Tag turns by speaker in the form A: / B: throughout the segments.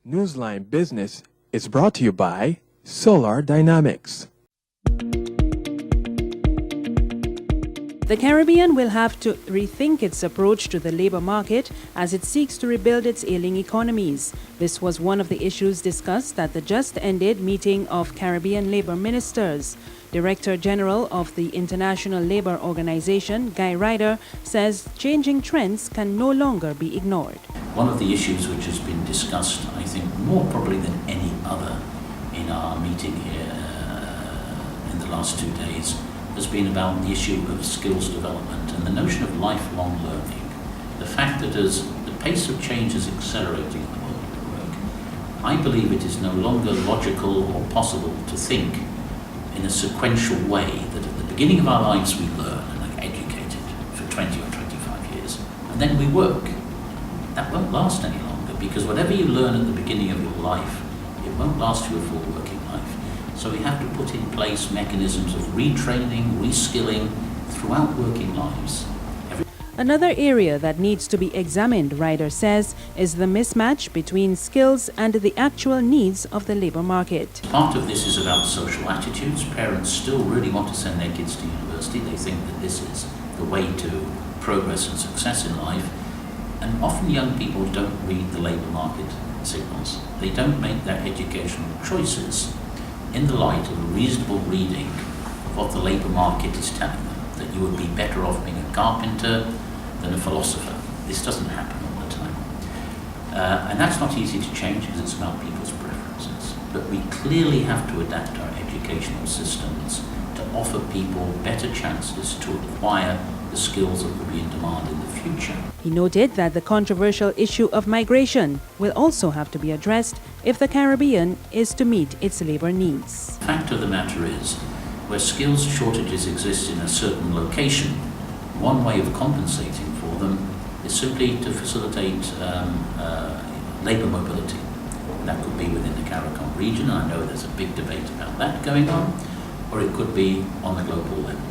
A: Newsline Business is brought to you by Solar Dynamics.
B: The Caribbean will have to rethink its approach to the labor market as it seeks to rebuild its ailing economies. This was one of the issues discussed at the just-ended meeting of Caribbean labor ministers. Director General of the International Labour Organization, Ryder, says changing trends can no longer be ignored.
C: One of the issues which has been discussed, I think, more probably than any other in our meeting here in the last 2 days has been about the issue of skills development and the notion of lifelong learning. The fact that as the pace of change is accelerating in the world of work, I believe it is no longer logical or possible to think in a sequential way that at the beginning of our lives we learn and are educated for 20 or 25 years and then we work. That won't last any longer, because whatever you learn at the beginning of your life, it won't last you a full working life. So we have to put in place mechanisms of retraining, reskilling throughout working lives.
B: Another area that needs to be examined, Ryder says, is the mismatch between skills and the actual needs of the labor market.
C: Part of this is about social attitudes. Parents still really want to send their kids to university. They think that this is the way to progress and success in life. And often young people don't read the labour market signals. They don't make their educational choices in the light of a reasonable reading of what the labour market is telling them, that you would be better off being a carpenter than a philosopher. This doesn't happen all the time. And that's not easy to change because it's about people's preferences. But we clearly have to adapt our educational systems to offer people better chances to acquire the skills that will be in demand in the future.
B: He noted that the controversial issue of migration will also have to be addressed if the Caribbean is to meet its labor needs.
C: The fact of the matter is, where skills shortages exist in a certain location, one way of compensating for them is simply to facilitate labour mobility. And that could be within the CARICOM region, and I know there's a big debate about that going on, or it could be on the global level.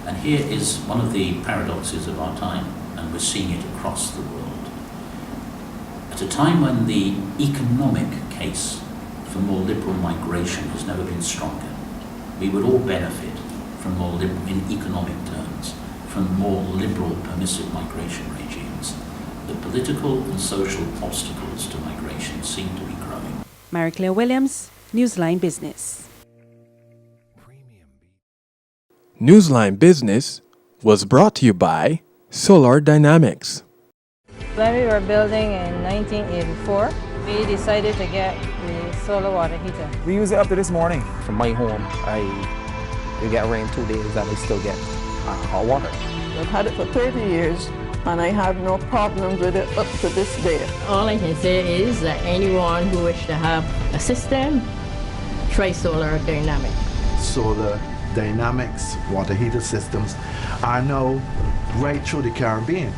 C: And here is one of the paradoxes of our time, and we're seeing it across the world. At a time when the economic case for more liberal migration has never been stronger, we would all benefit from more in economic terms, from more liberal permissive migration regimes. The political and social obstacles to migration seem to be growing.
B: Mary-Claire Williams, Newsline Business.
A: Newsline Business was brought to you by Solar Dynamics.
D: When we were building in 1984, we decided to get the solar water heater.
E: We use it up to this morning.
F: From my home, you get rain 2 days and I still get hot water.
G: I've had it for 30 years and I have no problems with it up to this day.
H: All I can say is that anyone who wishes to have a system, try Solar Dynamics.
I: Solar Dynamics water heater systems are now right through the Caribbean.